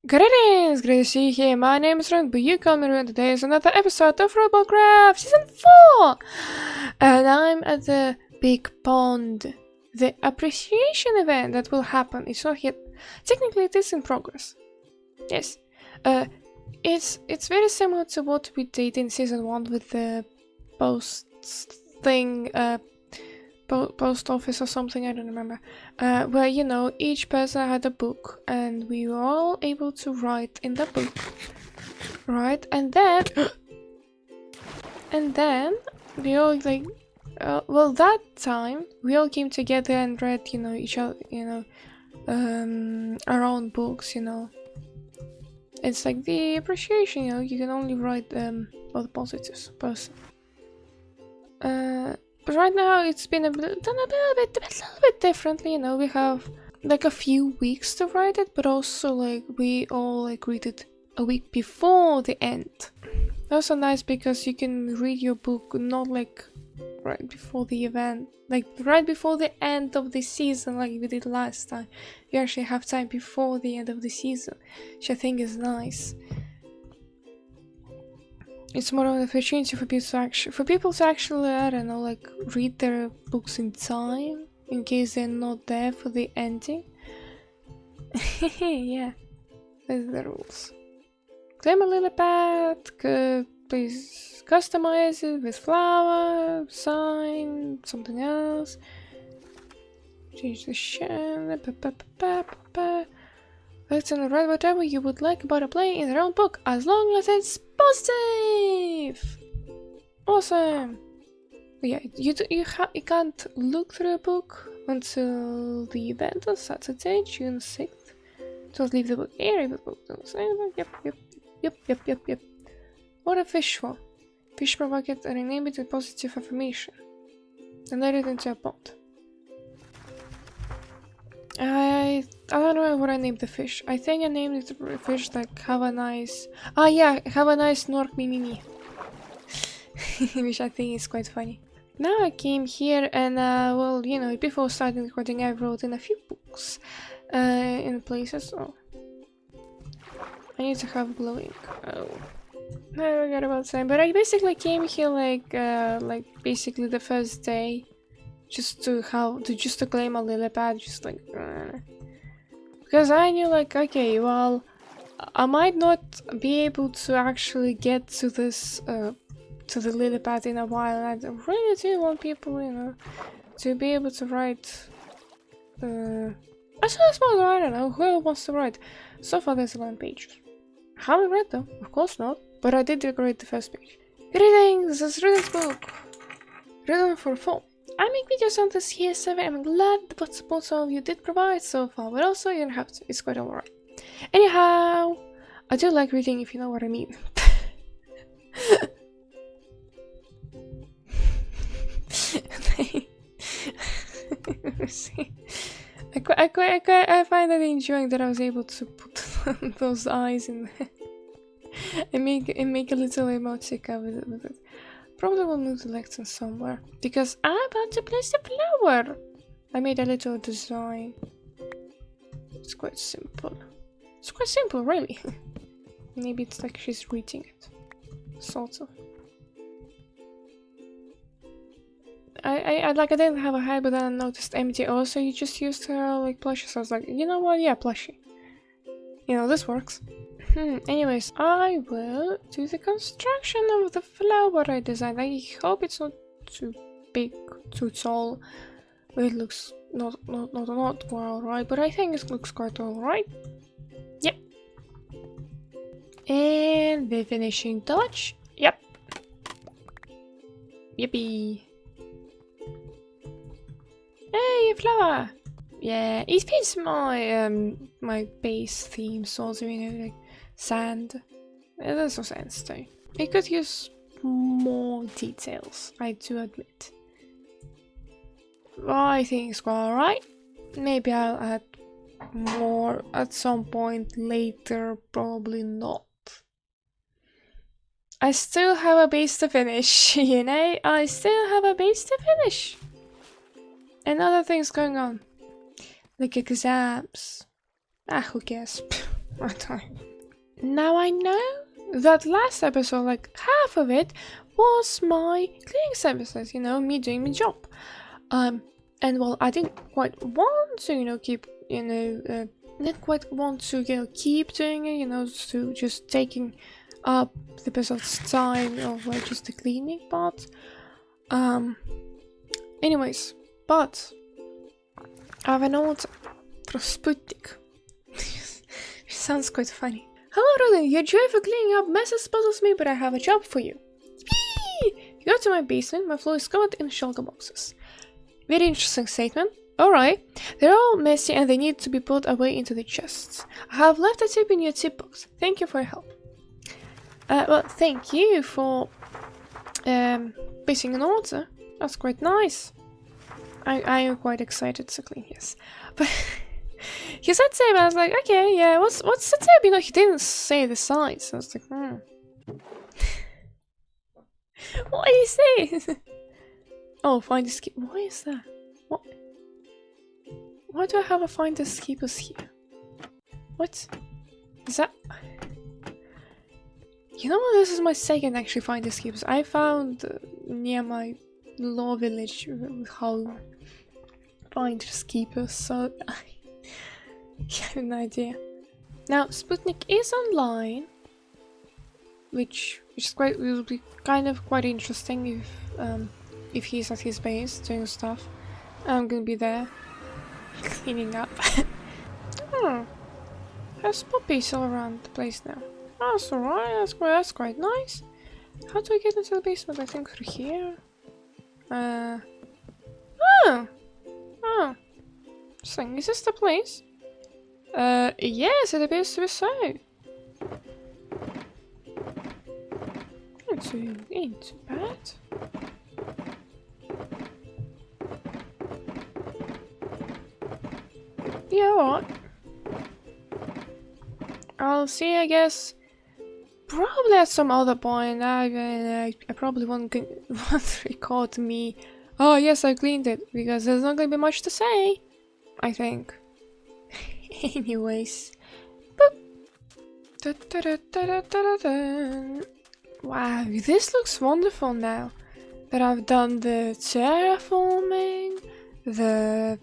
Greetings, great to see you here. My name is Ren, but you call me Ren. Today is another episode of FruitbowlCraft Season 4! And I'm at the Big Pond. The appreciation event that will happen. It's not yet. Technically, it is in progress. Yes. It's very similar to what we did in Season 1 with the post thing, post office or something, I don't remember, where, you know, each person had a book and we were all able to write in the book, right? And then we all like, well, that time we all came together and read, you know, each other, you know, our own books, you know. It's like the appreciation, you know, you can only write all the positives person. But right now it's been done a little bit differently, you know. We have like a few weeks to write it, but also like we all like read it a week before the end. Also nice because you can read your book not like right before the event, like right before the end of the season like we did last time. You actually have time before the end of the season, which I think is nice. It's more of an opportunity for people to actually, I don't know, like read their books in time in case they're not there for the ending. Yeah, those are the rules. Claim a lily pad, please customize it with flower, sign, something else. Change the shell. Let's write whatever you would like about a play in their own book, as long as it's positive. Awesome. Yeah, you can't look through a book until the event on Saturday, June 6th. Just leave the book here. Leave the book. Yep. What a fish for? Fish per bucket and rename it with positive affirmation. And let it into a pond. I don't know what I named the fish. I think I named it the fish like have a nice... Ah yeah, have a nice Nork Mimimi. Which I think is quite funny. Now I came here and well, you know, before starting recording I wrote in a few books in places. Oh, I need to have glowing. Oh, I forgot about saying. But I basically came here like basically the first day. Just to claim a lily pad, just like because I knew like, okay, well, I might not be able to actually get to this to the lily pad in a while, and I really do want people, you know, to be able to write as soon as possible. I don't know who wants to write. So far there's 11 pages. Haven't read them, of course not, but I did decorate the first page. Greetings, this is Reading's book, written for fun. I make videos on this here server and I'm glad what support some of you did provide so far, but also you don't have to, it's quite alright. Anyhow, I do like reading if you know what I mean. I find that enjoying that I was able to put those eyes in there and make a little emotica with it. Probably will move the lectern somewhere because I'm about to place the flower. I made a little design. It's quite simple. It's quite simple, really. Maybe it's like she's reading it, sort of. I didn't have a head, but then I noticed empty. Also, you just used her like plushie, so I was like, you know what? Yeah, plushie. You know, this works. Anyways, I will do the construction of the flower I designed. I hope it's not too big, too tall. It looks not well, right? But I think it looks quite alright. Yep. And the finishing touch. Yep. Yippee. Hey, flower. Yeah, it fits my my base theme, sort of, you know, like sand. There's no sandstone. I could use more details, I do admit. Well, I think it's quite alright. Maybe I'll add more at some point later, probably not. I still have a base to finish, you know? I still have a base to finish. And other things going on. Like exams. Ah, who cares? Now I know that last episode, like half of it, was my cleaning services, you know, me doing my job. And well, I didn't quite want to, you know, keep, you know, didn't quite want to, you know, keep doing it, you know, to just taking up the episode's time of like just the cleaning part. Anyways, but I have an order from Sputnik. It sounds quite funny. Hello, Roland. Your joy for cleaning up messes puzzles me, but I have a job for you. Yee! You go to my basement. My floor is covered in shulker boxes. Very interesting statement. Alright. They're all messy and they need to be put away into the chests. I have left a tip in your tip box. Thank you for your help. Well, thank you for placing an order. That's quite nice. I am quite excited to clean, yes. But he said tip, I was like, okay, yeah, what's the tip? You know, he didn't say the size. I was like, What did he say? Oh, find the keep. Why is that? What? Why do I have a find the keepers here? What? Is that? You know what? This is my second actually find the keepers. I found near my law village home finders keepers, so I have an idea. Now Sputnik is online, which is quite will be kind of quite interesting if he's at his base doing stuff. I'm gonna be there cleaning up. There's puppies all around the place now. That's alright, that's quite nice. How do I get into the basement? I think through here. Oh. Interesting. Is this the place? Yes, it appears to be so. Ain't too bad. Yeah, alright. I'll see, I guess. Probably at some other point. I probably won't record me. Oh yes, I cleaned it, because there's not gonna be much to say, I think. Anyways. Boop. Wow, this looks wonderful now that I've done the terraforming, the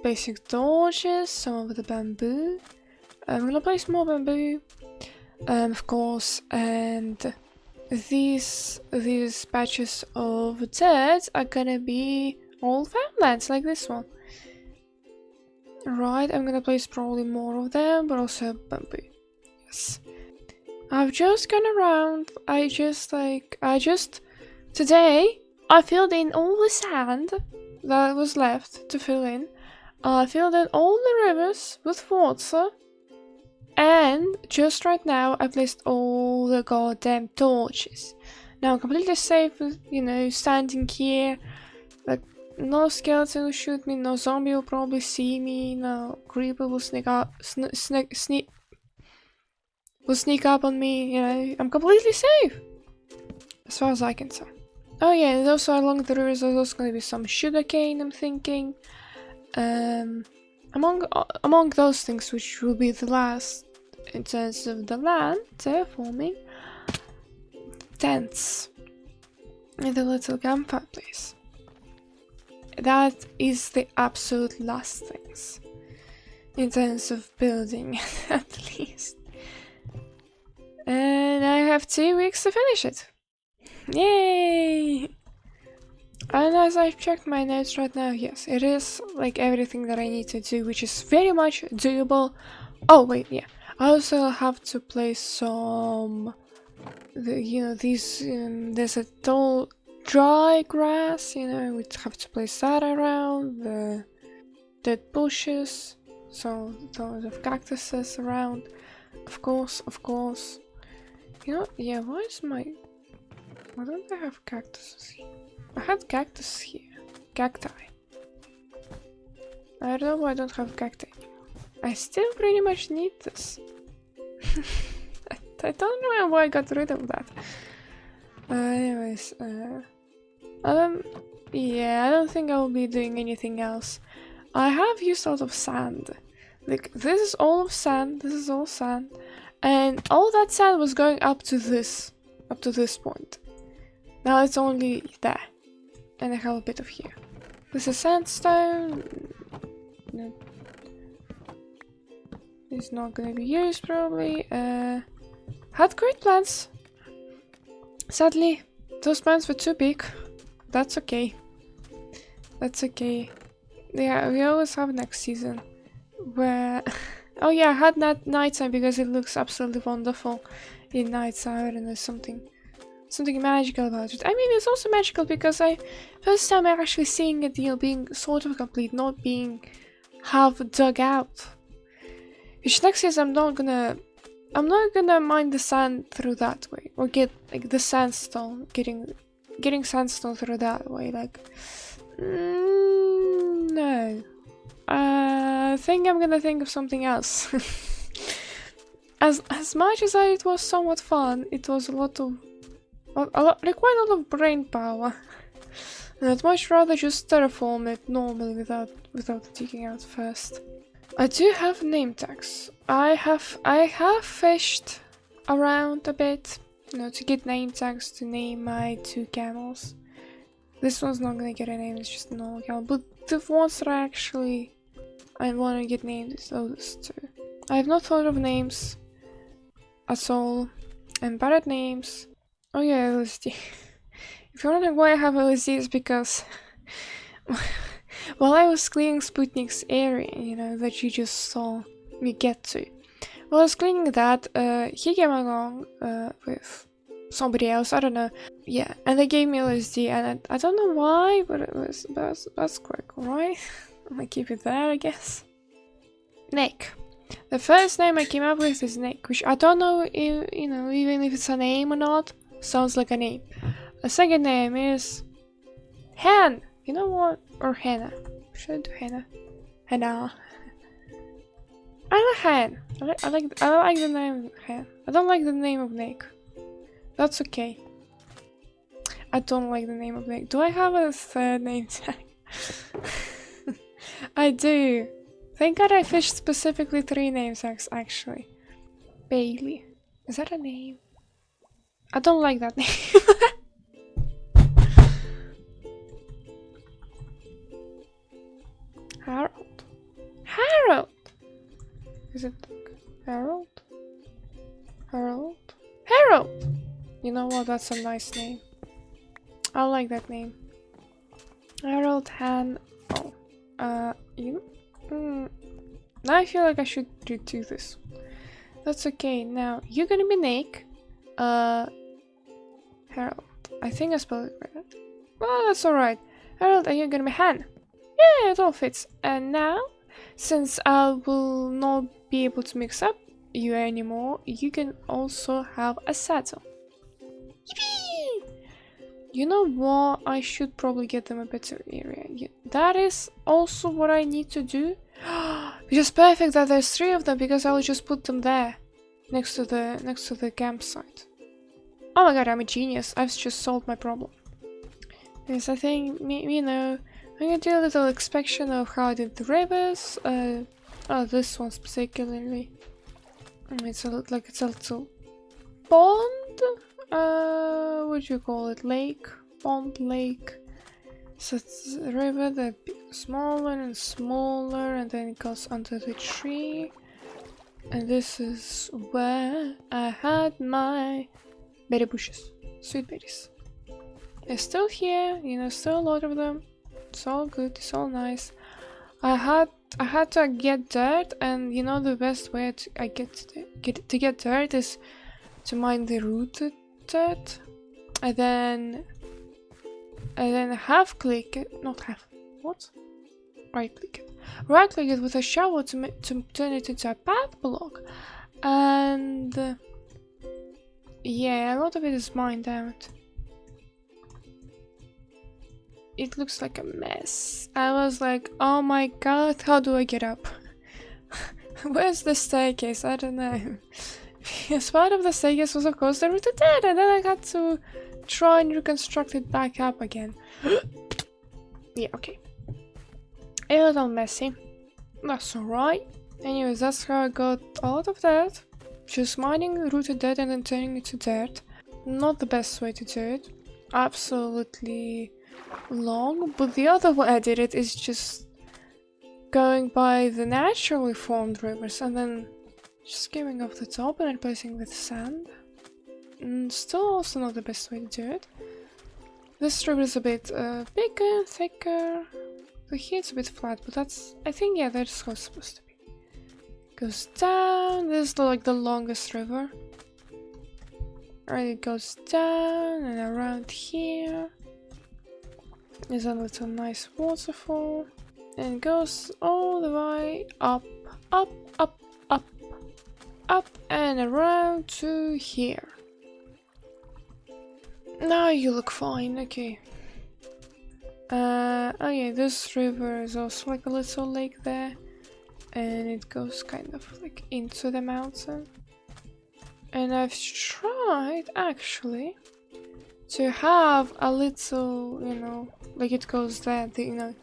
basic torches, some of the bamboo. I'm gonna place more bamboo, of course, and these patches of dirt are gonna be all farmlands like this one. Right, I'm gonna place probably more of them, but also bamboo. Yes. I've just gone around, today, I filled in all the sand that was left to fill in. I filled in all the rivers with water. And just right now, I placed all the goddamn torches. Now I'm completely safe with, you know, standing here. Like, no skeleton will shoot me, no zombie will probably see me, no creeper will sneak up on me, you know. I'm completely safe, as far as I can tell. Oh yeah, and also along the rivers there's also going to be some sugarcane, I'm thinking. Among those things, which will be the last in terms of the land terraforming, tents and the little campfire place. That is the absolute last things in terms of building, at least. And I have 2 weeks to finish it. Yay! And as I've checked my notes right now, yes, it is like everything that I need to do, which is very much doable. Oh wait, yeah. I also have to place some, there's a tall dry grass, you know, we have to place that around, the dead bushes, so tons of cactuses around, of course. You know, yeah, why don't I have cactuses here? I had cactus here. Cacti. I don't know why I don't have cacti anymore. I still pretty much need this. I don't know why I got rid of that. Anyways, yeah, I don't think I will be doing anything else. I have used a lot of sand. Like, this is all sand, this is all sand. And all that sand was going up to this point. Now it's only there. And I have a bit of here. This is sandstone. No. It's not gonna be used probably. Had great plans. Sadly, those plans were too big. That's okay. That's okay. Yeah, we always have next season. Where... oh yeah, I had that nighttime because it looks absolutely wonderful in nighttime. I don't know, something magical about it. I mean, it's also magical because first time I'm actually seeing it, you know, being sort of complete, not being half dug out. Which next season I'm not gonna mine the sand through that way, or get like the sandstone, getting sandstone through that way. Like, no. I think I'm gonna think of something else. As much as it was somewhat fun, it was quite a lot of brain power. And I'd much rather just terraform it normally without digging out first. I do have name tags. I have fished around a bit, you know, to get name tags to name my 2 camels. This one's not gonna get a name, it's just a normal camel. But the ones that I want to get named is those 2. I have not thought of names at all. And bad at names. Oh yeah, LSD. If you're wondering why I have LSD, it's because while I was cleaning Sputnik's area, you know, that you just saw me get to. While I was cleaning that, he came along with somebody else, I don't know. Yeah, and they gave me LSD, and I don't know why, but that's quite cool, right? I'm gonna keep it there, I guess. Nick. The first name I came up with is Nick, which I don't know if, you know, even if it's a name or not. Sounds like a name. The second name is Han. You know what? Or Hannah. Should I do Hannah? Hannah. I like Han. I like the name Han. I don't like the name of Nick. That's okay. I don't like the name of Nick. Do I have a third name tag? I do. Thank God I fished specifically 3 name tags, actually. Bailey. Is that a name? I don't like that name. Harold. Harold! Is it Harold? Harold? Harold! You know what? That's a nice name. I like that name. Harold Han. Oh. Now I feel like I should do this. That's okay. Now, you're gonna be Nick. Harold. I think I spelled it right. Well, that's alright. Harold, and you're gonna be Han. Yeah, it all fits. And now, since I will not be able to mix up you anymore, you can also have a saddle. Yippee! You know what? I should probably get them a better area. Yeah, that is also what I need to do. Which is perfect that there's 3 of them, because I will just put them there, next to the campsite. Oh my god, I'm a genius! I've just solved my problem. Yes, I think you know, I'm gonna do a little inspection of how I did the rivers. Oh, this one particularly. It's a little pond. What do you call it? Lake, pond, lake. So it's a river that becomes smaller and smaller, and then it goes under the tree. And this is where I had my berry bushes, sweet berries. They're still here, you know, still a lot of them. It's all good, it's all nice. I had to get dirt, and you know the best way to get dirt is to mine the rooted dirt, and then half click it, not half, what? Right click it with a shovel to turn it into a path block, and yeah, a lot of it is mined out. It looks like a mess. I was like, oh my god, how do I get up? Where's the staircase? I don't know. Because part of the staircase was of course the rooted dirt, and then I had to try and reconstruct it back up again. Yeah, okay. A little messy. That's alright. Anyways, that's how I got a lot of that. Just mining rooted dirt and then turning it to dirt. Not the best way to do it. Absolutely long. But the other way I did it is just going by the naturally formed rivers and then just giving off the top and replacing with sand. Still also not the best way to do it. This river is a bit bigger, thicker. The here's a bit flat, but that's, I think, yeah, that's how it's supposed to be. Goes down. This is like the longest river. Right, it goes down and around here. There's a little nice waterfall. And goes all the way up, up, up, up, up and around to here. Now you look fine, okay. Oh yeah, this river is also like a little lake there. And it goes kind of like into the mountain. And I've tried actually to have a little, you know, like it goes there, you know,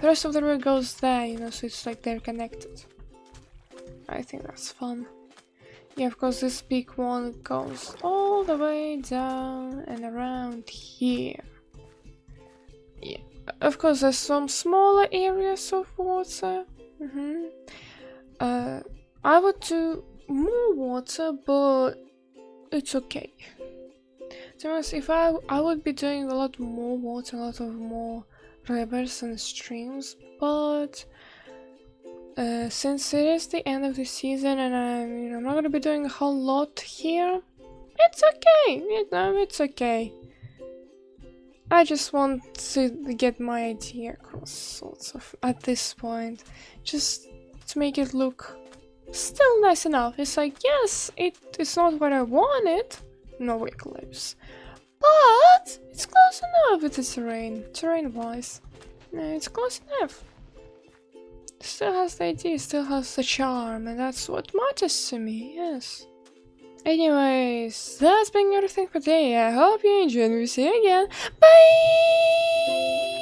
the rest of the river goes there, you know, so it's like they're connected. I think that's fun. Yeah, of course this big one goes all the way down and around here. Yeah, of course there's some smaller areas of water. I would do more water, but it's okay. To be honest, if I would be doing a lot more water, a lot of more rivers and streams, but since it is the end of the season and I'm not gonna be doing a whole lot here, it's okay. You know, it's okay. I just want to get my idea across, sort of, at this point, just to make it look still nice enough. It's like, yes, it's not what I wanted, nowhere close, but it's close enough with the terrain-wise. It's close enough. Still has the idea, still has the charm, and that's what matters to me, yes. Anyways, that's been everything for today. I hope you enjoyed. We'll see you again. Bye!